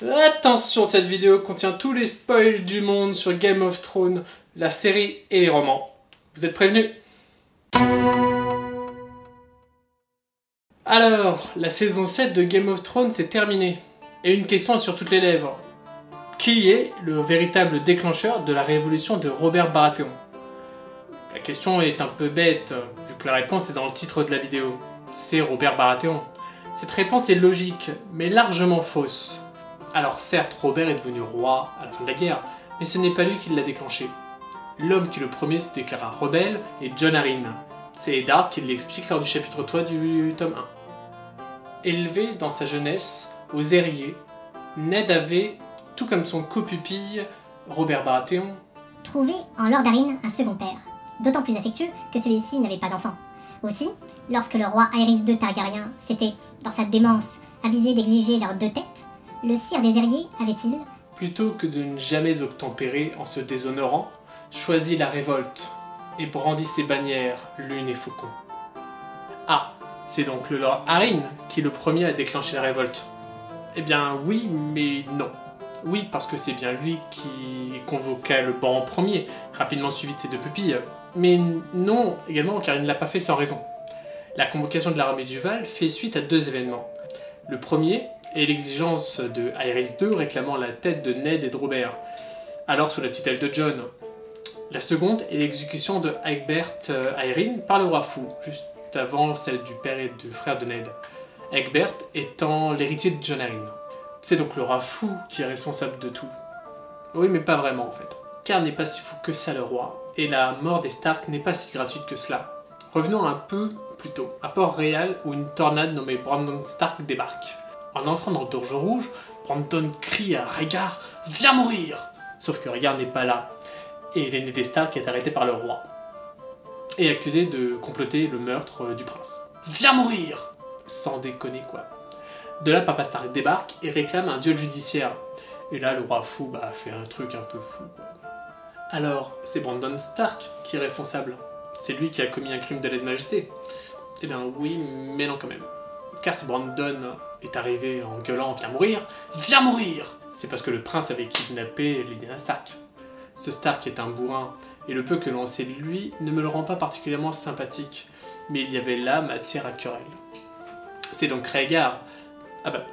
Attention, cette vidéo contient tous les spoils du monde sur Game of Thrones, la série et les romans. Vous êtes prévenus? Alors, la saison 7 de Game of Thrones est terminée. Et une question est sur toutes les lèvres. Qui est le véritable déclencheur de la révolution de Robert Baratheon? La question est un peu bête, vu que la réponse est dans le titre de la vidéo. C'est Robert Baratheon. Cette réponse est logique, mais largement fausse. Alors certes, Robert est devenu roi à la fin de la guerre, mais ce n'est pas lui qui l'a déclenché. L'homme qui le premier se déclara rebelle est Jon Arryn. C'est Eddard qui l'explique lors du chapitre 3 du tome 1. Élevé dans sa jeunesse, aux Airiers, Ned avait, tout comme son copupille, Robert Baratheon, trouvé en Lord Arryn un second père, d'autant plus affectueux que celui-ci n'avait pas d'enfant. Aussi, lorsque le roi Aerys II Targaryen s'était, dans sa démence, avisé d'exiger leurs 2 têtes, le sire des Airiers avait-il, plutôt que de ne jamais obtempérer en se déshonorant, choisi la révolte et brandit ses bannières, lune et faucon. Ah, c'est donc le Lord Arryn qui le premier a déclenché la révolte. Eh bien oui, mais non. Oui, parce que c'est bien lui qui convoqua le banc en premier, rapidement suivi de ses 2 pupilles. Mais non, également, car il ne l'a pas fait sans raison. La convocation de l'armée du Val fait suite à 2 événements. Le premier est l'exigence de Aerys II réclamant la tête de Ned et de Robert, alors sous la tutelle de Jon. La seconde est l'exécution de Egbert Aeryn par le roi fou, juste avant celle du père et du frère de Ned. Egbert étant l'héritier de Jon Arryn. C'est donc le roi fou qui est responsable de tout. Oui, mais pas vraiment en fait. Car n'est pas si fou que ça le roi, et la mort des Stark n'est pas si gratuite que cela. Revenons un peu plus tôt, à Port-Réal où une tornade nommée Brandon Stark débarque. En entrant dans le Dorge Rouge, Brandon crie à Rhaegar « Viens mourir !» Sauf que Rhaegar n'est pas là, et l'aîné des Stark est arrêté par le roi, et accusé de comploter le meurtre du prince. « Viens mourir !» Sans déconner quoi. De là, Papa Stark débarque et réclame un duel judiciaire. Et là, le roi fou fait un truc un peu fou quoi. Alors, c'est Brandon Stark qui est responsable. C'est lui qui a commis un crime de lèse-majesté. Eh bien oui, mais non quand même. Car si Brandon est arrivé en gueulant « Viens mourir !» « Viens mourir !» C'est parce que le prince avait kidnappé Lyanna Stark. Ce Stark est un bourrin, et le peu que l'on sait de lui ne me le rend pas particulièrement sympathique, mais il y avait là matière à querelle. C'est donc Rhaegar. Ah bah,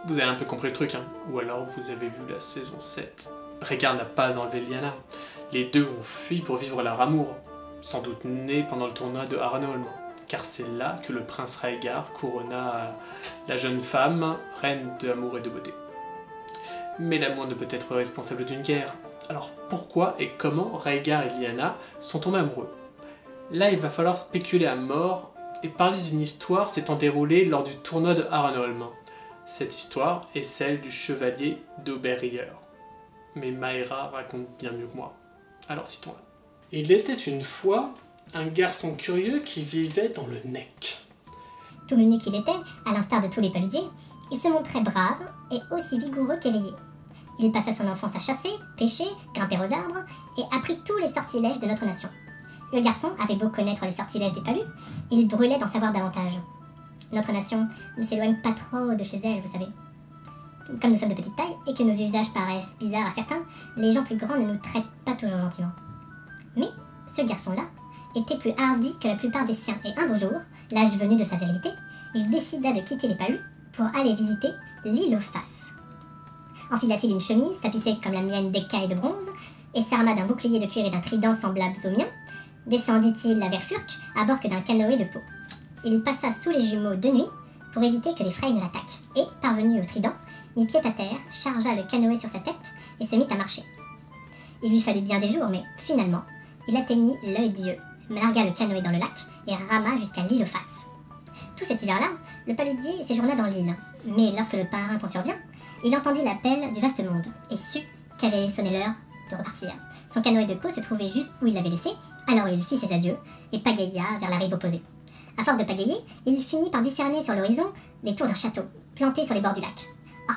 vous avez un peu compris le truc, hein. Ou alors vous avez vu la saison 7. Rhaegar n'a pas enlevé Lyanna. Les deux ont fui pour vivre leur amour, sans doute né pendant le tournoi de Harrenhal, car c'est là que le prince Rhaegar couronna la jeune femme, reine d'amour et de beauté. Mais l'amour ne peut être responsable d'une guerre. Alors pourquoi et comment Rhaegar et Lyanna sont tombés amoureux? Là, il va falloir spéculer à mort et parler d'une histoire s'étant déroulée lors du tournoi de Harrenhal. Cette histoire est celle du chevalier d'Oberrigger. Mais Maëra raconte bien mieux que moi. Alors citons-la. Il était une fois un garçon curieux qui vivait dans le Neck. Tout menu qu'il était, à l'instar de tous les paludiers, il se montrait brave et aussi vigoureux qu'éveillé. Il passa son enfance à chasser, pêcher, grimper aux arbres et apprit tous les sortilèges de notre nation. Le garçon avait beau connaître les sortilèges des palus, il brûlait d'en savoir davantage. Notre nation ne s'éloigne pas trop de chez elle, vous savez. Comme nous sommes de petite taille et que nos usages paraissent bizarres à certains, les gens plus grands ne nous traitent pas toujours gentiment. Mais ce garçon-là était plus hardi que la plupart des siens et un beau jour, l'âge venu de sa virilité, il décida de quitter les palus pour aller visiter l'île aux Faces. Enfila-t-il une chemise tapissée comme la mienne d'écailles de bronze et s'arma d'un bouclier de cuir et d'un trident semblable au mien, descendit-il la Verfurque à bord que d'un canoë de peau. Il passa sous les jumeaux de nuit pour éviter que les frayes ne l'attaquent et, parvenu au trident, mit pied à terre, chargea le canoë sur sa tête et se mit à marcher. Il lui fallut bien des jours, mais finalement, il atteignit l'œil Dieu, largua le canoë dans le lac et rama jusqu'à l'île aux Faces. Tout cet hiver-là, le paludier séjourna dans l'île, mais lorsque le parrain t'en survient, il entendit l'appel du vaste monde et sut qu'avait sonné l'heure de repartir. Son canoë de peau se trouvait juste où il l'avait laissé, alors il fit ses adieux et pagaya vers la rive opposée. À force de pagayer, il finit par discerner sur l'horizon les tours d'un château, planté sur les bords du lac. Ah,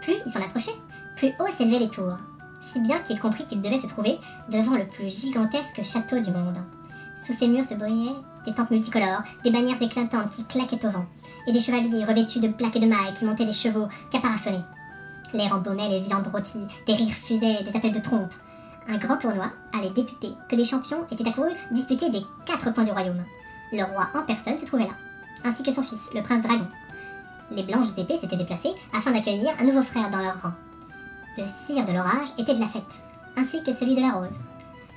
plus il s'en approchait, plus haut s'élevaient les tours, si bien qu'il comprit qu'il devait se trouver devant le plus gigantesque château du monde. Sous ses murs se brillaient des tentes multicolores, des bannières éclatantes qui claquaient au vent, et des chevaliers revêtus de plaques et de mailles qui montaient des chevaux caparaçonnés. L'air embaumait les viandes rôties, des rires fusaient, des appels de trompe. Un grand tournoi allait débuter, que des champions étaient accourus disputer des 4 coins du royaume. Le roi en personne se trouvait là, ainsi que son fils, le prince dragon. Les blanches épées s'étaient déplacées afin d'accueillir un nouveau frère dans leur rang. Le sire de l'orage était de la fête, ainsi que celui de la rose.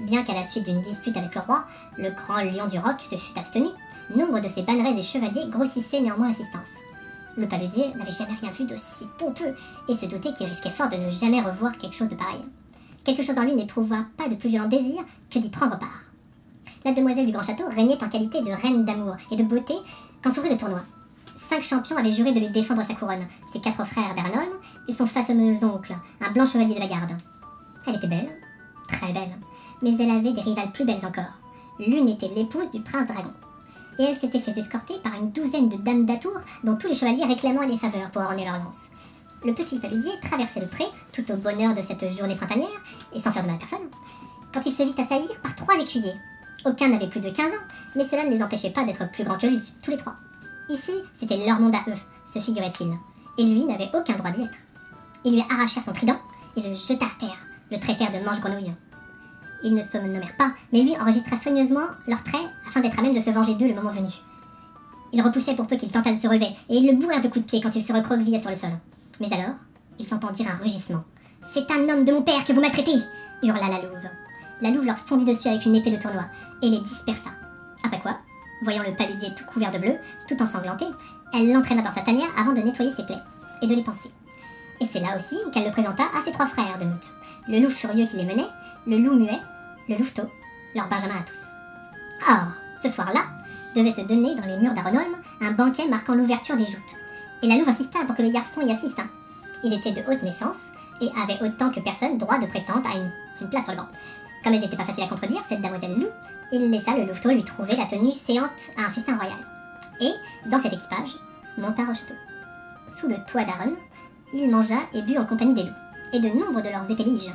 Bien qu'à la suite d'une dispute avec le roi, le grand lion du roc se fût abstenu, nombre de ses bannerets et chevaliers grossissaient néanmoins l'assistance. Le paludier n'avait jamais rien vu d'aussi pompeux et se doutait qu'il risquait fort de ne jamais revoir quelque chose de pareil. Quelque chose en lui n'éprouva pas de plus violent désir que d'y prendre part. La demoiselle du grand château régnait en qualité de reine d'amour et de beauté quand s'ouvrit le tournoi. 5 champions avaient juré de lui défendre sa couronne, ses 4 frères d'Arenholm et son fameux oncle, un blanc chevalier de la garde. Elle était belle, très belle, mais elle avait des rivales plus belles encore. L'une était l'épouse du prince dragon, et elle s'était fait escorter par une douzaine de dames d'atour dont tous les chevaliers réclamaient les faveurs pour orner leur lance. Le petit paludier traversait le pré, tout au bonheur de cette journée printanière, et sans faire de mal à personne, quand il se vit assaillir par 3 écuyers. Aucun n'avait plus de 15 ans, mais cela ne les empêchait pas d'être plus grands que lui, tous les 3. Ici, c'était leur monde à eux, se figurait-il, et lui n'avait aucun droit d'y être. Ils lui arrachèrent son trident et le jeta à terre, le traitèrent de mange-grenouille. Ils ne se nommèrent pas, mais lui enregistra soigneusement leurs traits afin d'être à même de se venger d'eux le moment venu. Il repoussait pour peu qu'il tentât de se relever, et ils le bourrèrent de coups de pied quand il se recroquevillait sur le sol. Mais alors, ils s'entendirent un rugissement. « C'est un homme de mon père que vous maltraitez !» hurla la louve. La louve leur fondit dessus avec une épée de tournoi, et les dispersa. Après quoi, voyant le paludier tout couvert de bleu, tout ensanglanté, elle l'entraîna dans sa tanière avant de nettoyer ses plaies, et de les panser. Et c'est là aussi qu'elle le présenta à ses 3 frères de meute. Le loup furieux qui les menait, le loup muet, le louveteau, leur benjamin à tous. Or, ce soir-là, devait se donner dans les murs d'Arenholm un banquet marquant l'ouverture des joutes. Et la louve insista pour que le garçon y assiste. Il était de haute naissance, et avait autant que personne droit de prétendre à une place sur le banc. Comme elle n'était pas facile à contredire, cette damoiselle loup, il laissa le louveteau lui trouver la tenue séante à un festin royal. Et, dans cet équipage, monta au château. Sous le toit d'Aren, il mangea et but en compagnie des loups, et de nombre de leurs épéliges,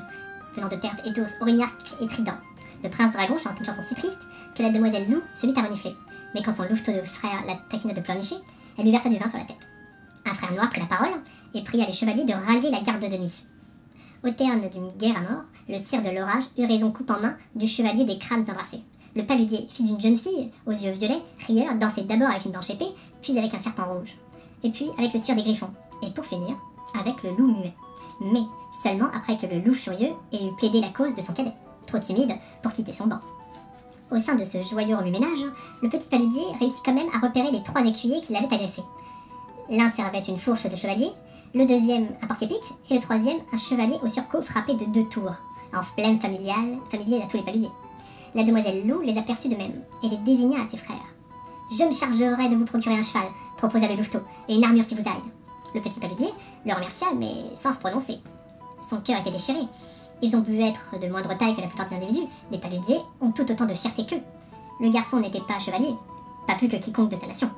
venant de terre et d'os, Aurignac et Trident. Le prince dragon chante une chanson si triste que la demoiselle loup se mit à renifler, mais quand son louveteau de frère la taquina de pleurnicher, elle lui versa du vin sur la tête. Un frère noir prit la parole et pria les chevaliers de rallier la garde de nuit. Au terme d'une guerre à mort, le sire de l'orage eut raison coupe en main du chevalier des crânes embrassés. Le paludier, fils d'une jeune fille, aux yeux violets, rieur, dansait d'abord avec une blanche épée, puis avec un serpent rouge, et puis avec le sieur des griffons, et pour finir, avec le loup muet. Mais seulement après que le loup furieux ait eu plaidé la cause de son cadet, trop timide pour quitter son banc. Au sein de ce joyeux remue-ménage, le petit paludier réussit quand même à repérer les 3 écuyers qui l'avaient agressé. L'un servait une fourche de chevalier, le deuxième un porc-épic, et le troisième un chevalier au surcot frappé de 2 tours, en pleine familier à tous les paludiers. La demoiselle loup les aperçut de même, et les désigna à ses frères. « Je me chargerai de vous procurer un cheval, proposa le louveteau, et une armure qui vous aille. » Le petit paludier le remercia, mais sans se prononcer. Son cœur était déchiré. Ils ont pu être de moindre taille que la plupart des individus, les paludiers ont tout autant de fierté qu'eux. Le garçon n'était pas chevalier, pas plus que quiconque de sa nation.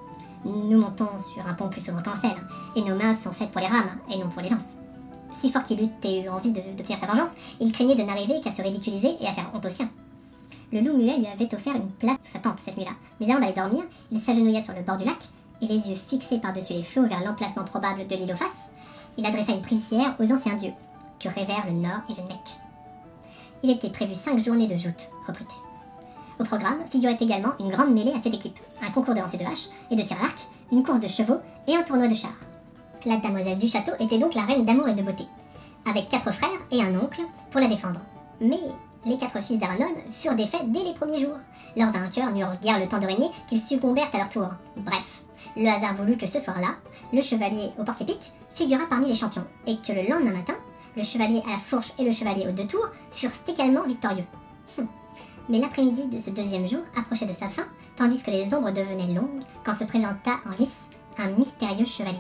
Nous montons sur un pont plus souvent qu'en selle, et nos mains sont faites pour les rames, et non pour les lances. Si fort qu'il eût et eu envie d'obtenir sa vengeance, il craignait de n'arriver qu'à se ridiculiser et à faire honte aux siens. Le loup muet lui avait offert une place sous sa tente cette nuit-là, mais avant d'aller dormir, il s'agenouilla sur le bord du lac, et les yeux fixés par-dessus les flots vers l'emplacement probable de l'île aux faces, il adressa une prière aux anciens dieux, que révèrent le Nord et le Nec. Il était prévu 5 journées de joutes, reprit-elle. Au programme figurait également une grande mêlée à cette équipe, un concours de lancer de hache et de tir à l'arc, une course de chevaux et un tournoi de chars. La damoiselle du château était donc la reine d'amour et de beauté, avec 4 frères et un oncle pour la défendre. Mais les 4 fils d'Arenholm furent défaits dès les premiers jours. Leurs vainqueurs n'eurent guère le temps de régner qu'ils succombèrent à leur tour. Bref, le hasard voulut que ce soir-là, le chevalier au porc-épic figura parmi les champions, et que le lendemain matin, le chevalier à la fourche et le chevalier aux 2 tours furent également victorieux. Mais l'après-midi de ce 2e jour approchait de sa fin, tandis que les ombres devenaient longues, quand se présenta en lice un mystérieux chevalier.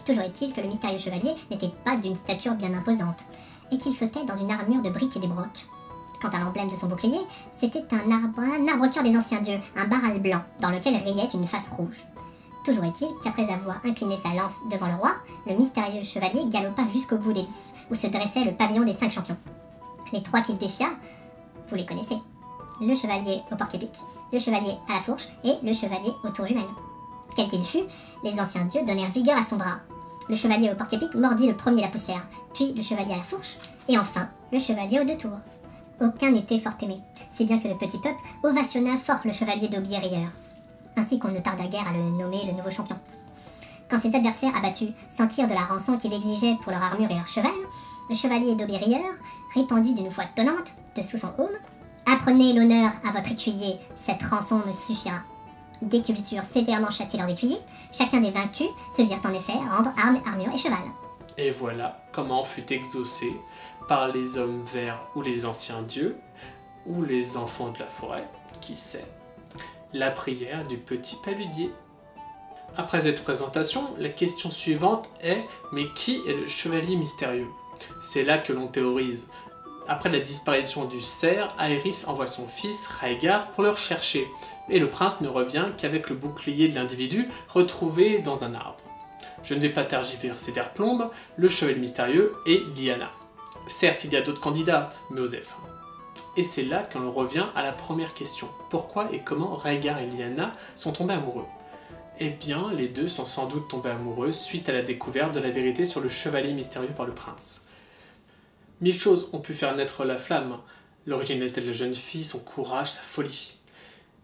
Toujours est-il que le mystérieux chevalier n'était pas d'une stature bien imposante, et qu'il flottait dans une armure de briques et d'ébrocs. Quant à l'emblème de son bouclier, c'était un arbre-cœur des anciens dieux, un baral blanc, dans lequel riait une face rouge. Toujours est-il qu'après avoir incliné sa lance devant le roi, le mystérieux chevalier galopa jusqu'au bout des lices, où se dressait le pavillon des 5 champions. Les 3 qu'il défia, vous les connaissez. Le chevalier au porc-épic, le chevalier à la fourche et le chevalier aux tours jumelles. Quel qu'il fût, les anciens dieux donnèrent vigueur à son bras. Le chevalier au porc-épic mordit le premier la poussière, puis le chevalier à la fourche, et enfin le chevalier aux 2 tours. Aucun n'était fort aimé, si bien que le petit peuple ovationna fort le chevalier d'Aubry-Rieur, ainsi qu'on ne tarda guère à le nommer le nouveau champion. Quand ses adversaires abattus s'enquirent de la rançon qu'il exigeait pour leur armure et leur cheval, le chevalier d'Aubry-Rieur répondit d'une voix tonnante, de sous son aume, « Apprenez l'honneur à votre écuyer, cette rançon me suffira. » Dès qu'ils eurent sévèrement châtié leurs écuyers, chacun des vaincus se virent en effet rendre armes, armure et cheval. Et voilà comment fut exaucé par les hommes verts ou les anciens dieux, ou les enfants de la forêt, qui sait, la prière du petit paludier. Après cette présentation, la question suivante est « Mais qui est le chevalier mystérieux ?» C'est là que l'on théorise. Après la disparition du cerf, Aerys envoie son fils, Rhaegar, pour le rechercher, et le prince ne revient qu'avec le bouclier de l'individu retrouvé dans un arbre. Je ne vais pas tergiverser d'air plombe, le chevalier mystérieux est Lyanna. Certes, il y a d'autres candidats, mais Osef. Et c'est là que l'on revient à la première question. Pourquoi et comment Rhaegar et Lyanna sont tombés amoureux? Eh bien, les deux sont sans doute tombés amoureux suite à la découverte de la vérité sur le chevalier mystérieux par le prince. 1000 choses ont pu faire naître la flamme, l'originalité de la jeune fille, son courage, sa folie.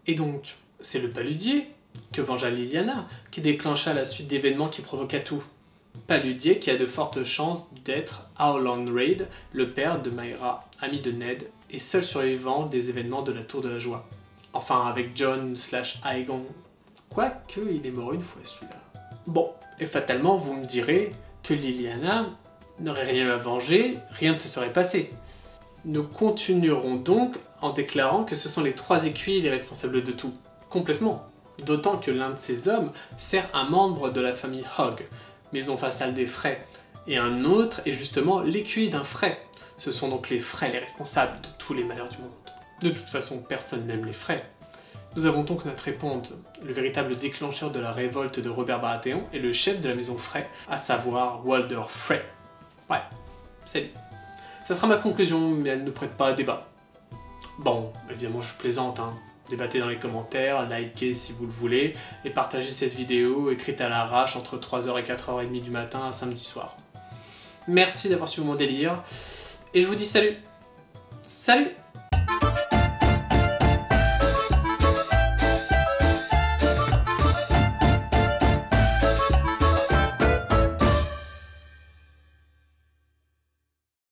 Et donc, c'est le paludier que vengea Lyanna qui déclencha la suite d'événements qui provoqua tout. Paludier qui a de fortes chances d'être Howland Reed, le père de Maera, ami de Ned, et seul survivant des événements de la Tour de la Joie. Enfin, avec Jon/Aegon. Quoique, il est mort une fois celui-là. Bon, et fatalement, vous me direz que Lyanna n'aurait rien à venger, rien ne se serait passé. Nous continuerons donc en déclarant que ce sont les 3 écuyers les responsables de tout. Complètement. D'autant que l'un de ces hommes sert un membre de la famille Hogg, maison vassale des Frey, et un autre est justement l'écuyer d'un Frey. Ce sont donc les Frey les responsables de tous les malheurs du monde. De toute façon, personne n'aime les Frey. Nous avons donc notre réponse, le véritable déclencheur de la révolte de Robert Baratheon et le chef de la maison Frey, à savoir Walder Frey. Ouais, c'est lui. Ça sera ma conclusion, mais elle ne prête pas à débat. Bon, évidemment je plaisante, hein. Débattez dans les commentaires, likez si vous le voulez, et partagez cette vidéo écrite à l'arrache entre 3h et 4h30 du matin un samedi soir. Merci d'avoir suivi mon délire, et je vous dis salut. Salut!